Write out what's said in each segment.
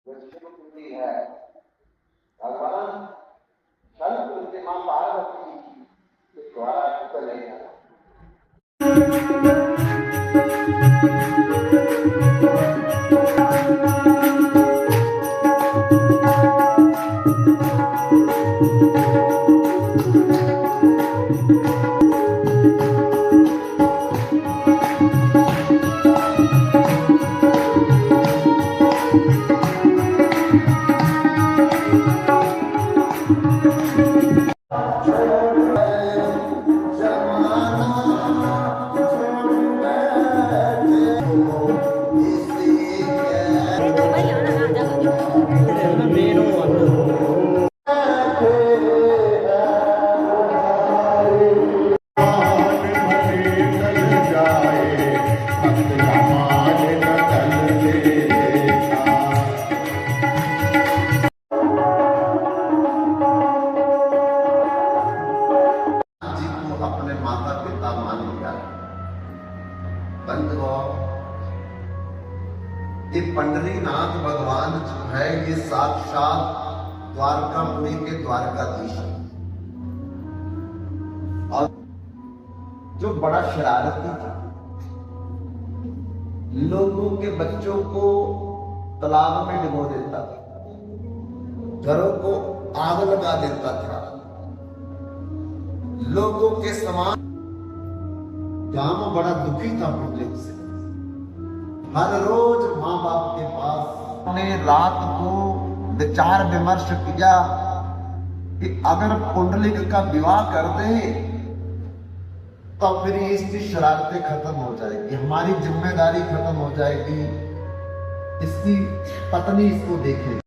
जो शिव पुत्री है, भगवान शंकर से मां पार्वती के द्वारा चले हैं। अपने माता पिता मान लिया। बंधुओं, ये पंडरीनाथ भगवान जो है ये साक्षात द्वारकापुरी के द्वारकाधीश है और जो बड़ा शरारती था, लोगों के बच्चों को तालाब में डुबो देता था, घरों को आग लगा देता था, लोगों के समान। गांव बड़ा दुखी था पुतले से। हर रोज माँ बाप के पास ने रात को विचार विमर्श किया कि अगर पुंडलिक का विवाह कर दे तो फिर इसकी शरारतें खत्म हो जाएगी, हमारी जिम्मेदारी खत्म हो जाएगी, इसकी पत्नी इसको देखेगी।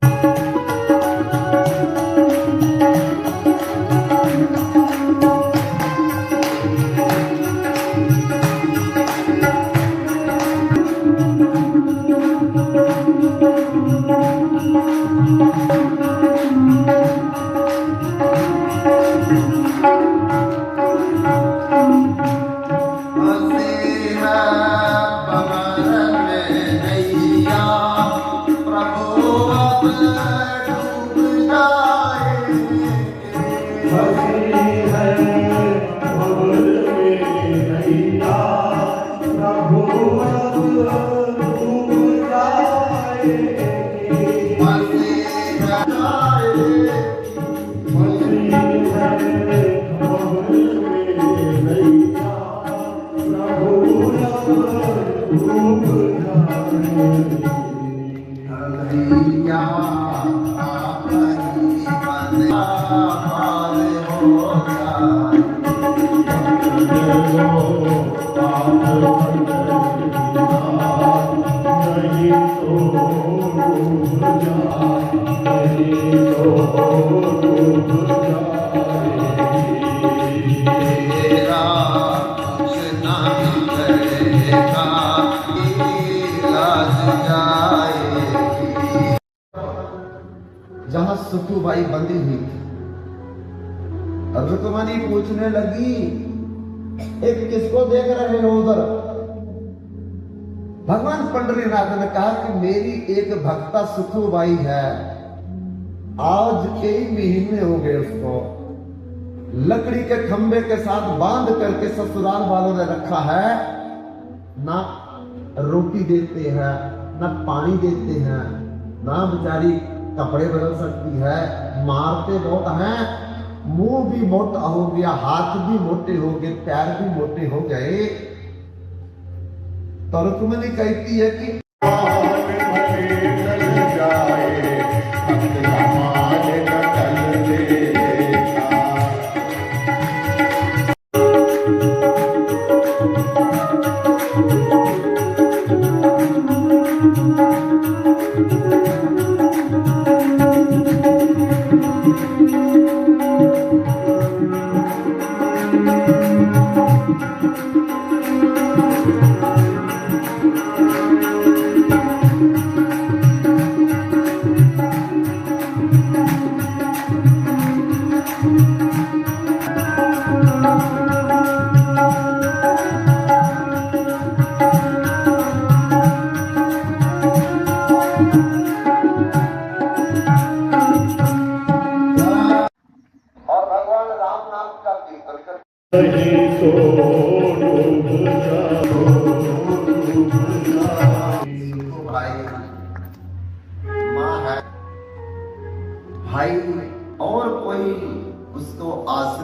जहां सुखुबाई बंदी हुई थी, रुक्मणी पूछने लगी, एक किसको देख रहे हो उधर? भगवान पंडरीनाथ ने कहा कि मेरी एक भक्ता सुखुबाई है, आज कई महीने हो गए उसको लकड़ी के खंबे के साथ बांध करके ससुराल वालों ने रखा है, ना रोटी देते हैं, ना पानी देते हैं, ना बेचारी कपड़े बदल सकती है, मारते बहुत हैं, मुंह भी मोटा हो गया, हाथ भी मोटे हो गए, पैर भी मोटे हो गए। तो रुक्मिणी कहती है कि भाई माँ है, भाई और कोई उसको आस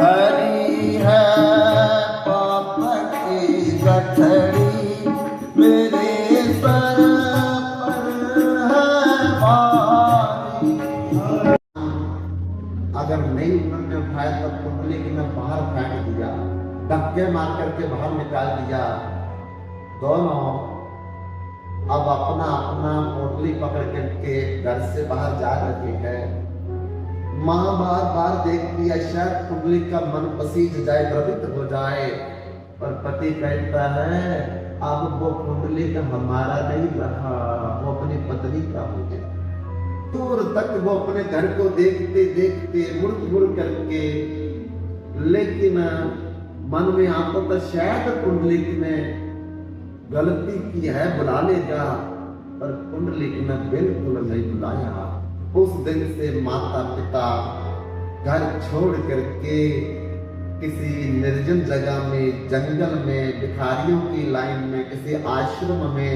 हरी है पाप की गठरी मेरे सर पर है भारी। अगर नहीं उन्होंने उठाया तब कुंडली की मैं बाहर फेंक दिया, धक्के मार करके बाहर निकाल दिया। दोनों अब अपना अपना कुंडली पकड़ करके घर से बाहर जा रहे हैं। माँ बार बार देखती है शायद कुंडली का मन पसीज जाए, द्रवित हो जाए, पर पति कहता है अब वो कुंडली का हमारा नहीं रहा, वो अपनी पत्नी का हो गया। दूर तक वो अपने घर को देखते देखते मुड़ मुड़ करके, लेकिन मन में आता तो शायद कुंडली ने गलती की है, बुला लेगा, पर कुंडली ने बिल्कुल नहीं बुलाया। उस दिन से माता पिता घर छोड़ करके किसी निर्जन जगह में, जंगल में, भिखारियों की लाइन में, किसी आश्रम में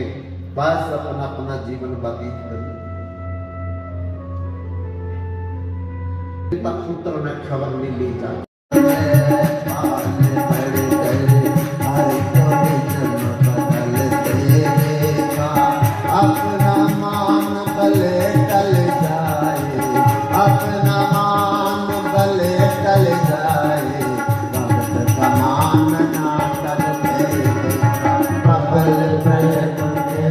बस अपना अपना जीवन व्यतीत कर पिता पुत्र में खबर मिली जाती। अपना मान गले टल जाए, अपना मान गले टल जाए, भक्त का मान ना टले, प्रबल प्रयत्न के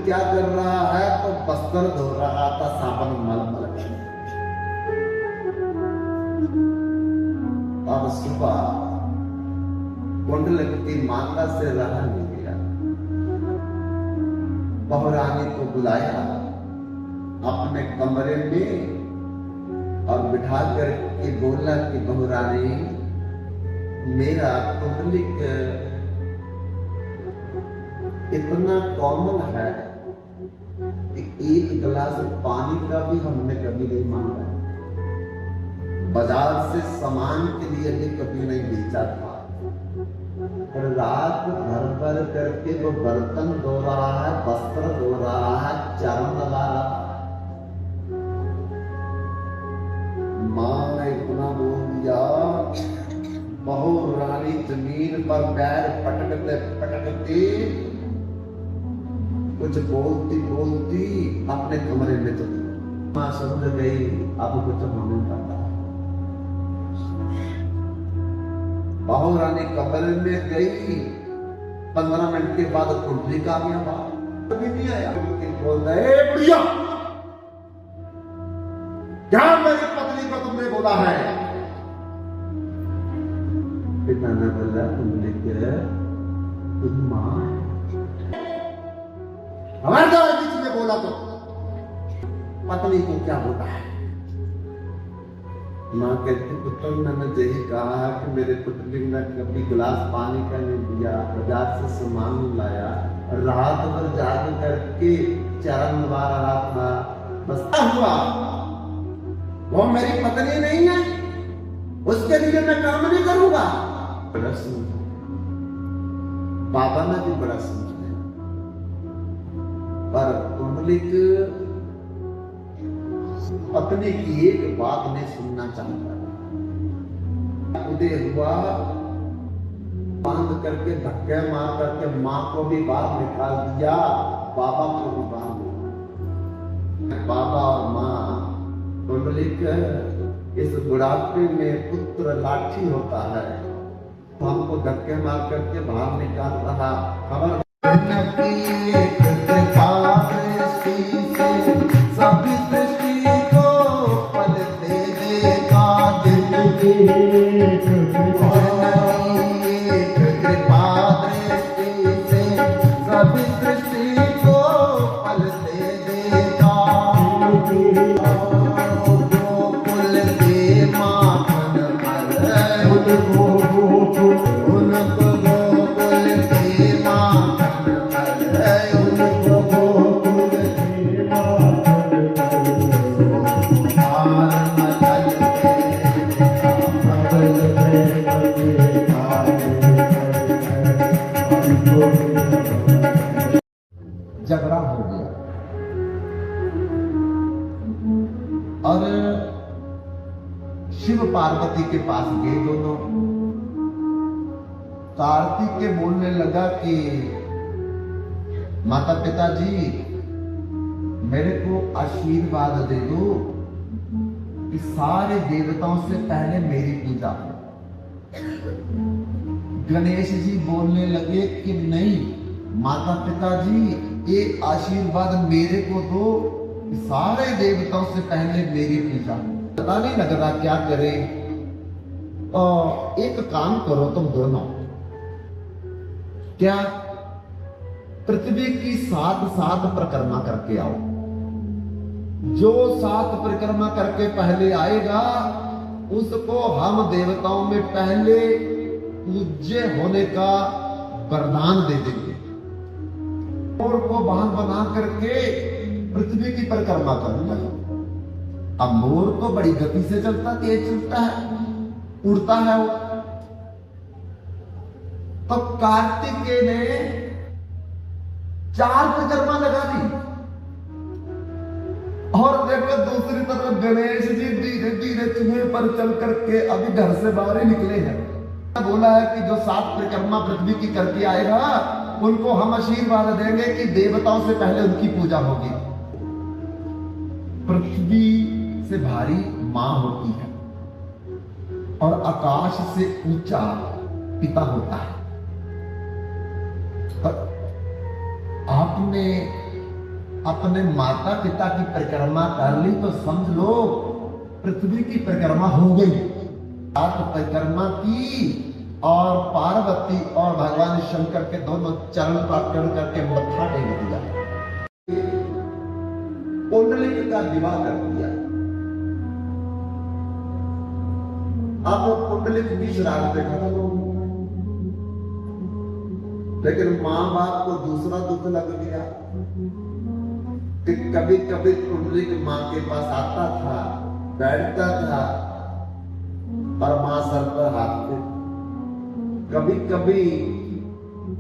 क्या कर रहा है, तो बस्तर धो रहा था साबन मल मल के। अब सुबह कुंडल की माता से रहा नहीं गया, बहुरानी को बुलाया अपने कमरे में और बिठा कर के बोला कि बहुरानी, मेरा कुंडलिक इतना कॉमन है कि एक गिलास पानी का भी हमने कभी नहीं मांगा। बाजार से सामान के लिए भी कभी नहीं बेचा था। और रात भर भर करके वो बर्तन धो रहा है, वस्त्र धो रहा है, चरण लगा रहा है। मां ने इतना बोल दिया, बहू रानी जमीन पर पैर पटकते पटकते कुछ बोलती बोलती अपने कमरे में चली। मां समझ गई अब कुछ होने वाला। बहू रानी कमरे में गई, 15 मिनट के बाद कुंडली का गया बाहर, कभी नहीं आया। बोल रहे बुढ़िया, क्या मेरी पत्नी को तुमने बोला है? पिता ने बोला, तुमने क्या तुम मां हमारे द्वारा बीच में बोला तो पत्नी को क्या होता है? मां कहती, पुत्र मैंने यही कहा है कि मेरे पुत्री ने कभी गिलास पानी का नहीं दिया, बाजार से सामान नहीं लाया, रात भर जाग करके चरण लगा रहा था, बस हुआ वो मेरी पत्नी नहीं है, उसके लिए मैं काम नहीं करूंगा। बड़ा समझ, बाबा ने भी बड़ा समझ, पर कुंडलिक पत्नी की एक बात नहीं सुनना चाहता। उदय हुआ, बांध करके धक्के मार करके मां को भी बाहर निकाल दिया, बाबा को भी बांध दिया। बाबा और मां, कुंडलिक इस बुढ़ापे में पुत्र लाठी होता है, हमको धक्के मार करके बाहर निकाल रहा। खबर सभी दृष्टि को पल दे देगा, कृपा दृष्टि से सभी दृष्टि को पल दे देगा। कुल के माखन पर उनको गोकुल के माखन पर उनको गोकुल के माखन झगड़ा हो गया और शिव पार्वती के पास गए दोनों। कार्तिक के बोलने लगा कि माता पिताजी मेरे को आशीर्वाद दे दो कि सारे देवताओं से पहले मेरी पूजा हो। गणेश जी बोलने लगे कि नहीं माता पिताजी, ये आशीर्वाद मेरे को दो, सारे देवताओं से पहले मेरी पूजा। पता नहीं लग रहा क्या करे। और एक काम करो तुम दोनों, क्या पृथ्वी की 7 परिक्रमा करके आओ। जो 7 परिक्रमा करके पहले आएगा उसको हम देवताओं में पहले पूज्य होने का वरदान दे देंगे। मोर को वाहन बना करके पृथ्वी की परिक्रमा करना। अब मोर तो बड़ी गति से चलता, तेज चलता है, उड़ता है वो। तो कार्तिकेय ने 4 परिक्रमा लगा दी और देखो दूसरी तरफ गणेश जी धीरे धीरे चूहे पर चल करके अभी घर से बाहर ही निकले हैं। बोला है कि जो 7 परिक्रमा पृथ्वी की करके आएगा उनको हम आशीर्वाद देंगे कि देवताओं से पहले उनकी पूजा होगी। पृथ्वी से भारी मां होती है और आकाश से ऊंचा पिता होता है। पर आपने अपने माता पिता की परिक्रमा कर ली तो समझ लो पृथ्वी की परिक्रमा हो गई। 7 परिक्रमा की और पार्वती और भगवान शंकर के दोनों चरण पकड़ करके मत्था टेक दिया, कुंडलिक का विवाह कर दिया। अब कुंडलिक भी शराब पे खत्म हो गई, लेकिन मां बाप को दूसरा दुख लग गया कि कभी कभी कुंडलिक मां के पास आता था, बैठता था, और मां सर पर हाथ पे। कभी कभी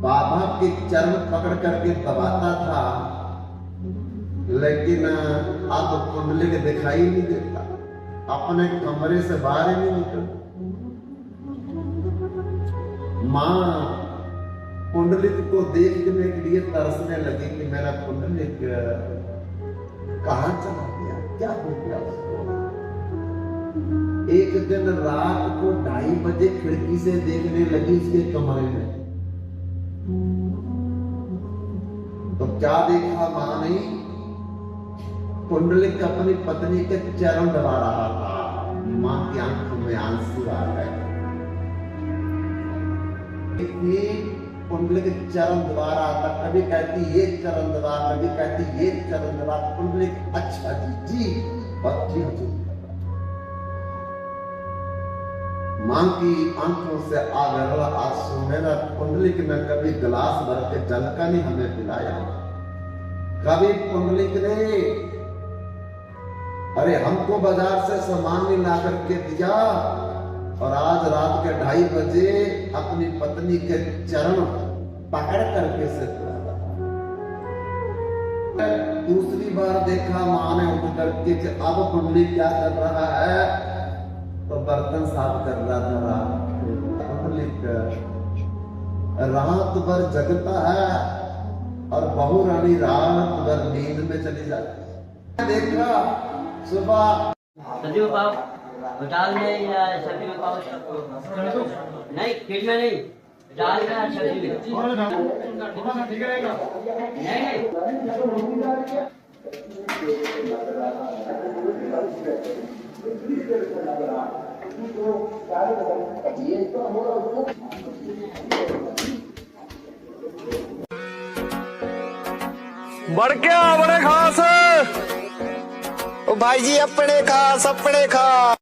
बाबा के चरण पकड़ करके दबाता था, लेकिन अब कुंडलिक दिखाई नहीं देता, अपने कमरे से बाहर ही नहीं निकलता। मां कुंडलिक को देखने के लिए तरसने लगी कि मेरा कुंडलिक कहां चला गया, क्या हो गया उसको। एक दिन रात को 2:30 बजे खिड़की से देखने लगी उसके कमरे में, तो क्या देखा मां ने, कुंडलिक अपनी पत्नी के चरण दबा रहा था। मां की आंखों में आंसू आ गए। कुंडलिक चरण दबा रहा था, कभी कहती ये चरण दबा, कभी कहती ये चरण दबा। कुंडलिक अच्छा जी बच्ची हजूर। मां की आंखों से आ गया आंसू। मेरा कुंडलिक ने कभी गिलास भर के जल का नहीं हमें पिलाया, कभी कुंडलिक ने अरे हमको बाजार से सामान नहीं ला करके दिया, और आज रात के 2:30 बजे अपनी पत्नी के चरण पकड़ करके से दूसरी बार देखा मां ने उठ करके कि अब कुंडलिक क्या कर रहा है, तो बर्तन साफ कर रहा था। कुंडलिक रात भर जगता है और बहू रानी रात भर नींद में चली जाती है। देखा सुबह सब्जी में पाओ, दाल में या सब्जी में पाओ, नहीं फ्रिज में नहीं, दाल में या सब्जी में ठीक रहेगा। बढ़ क्या बड़े खास ओ भाई जी अपने खास अपने खास।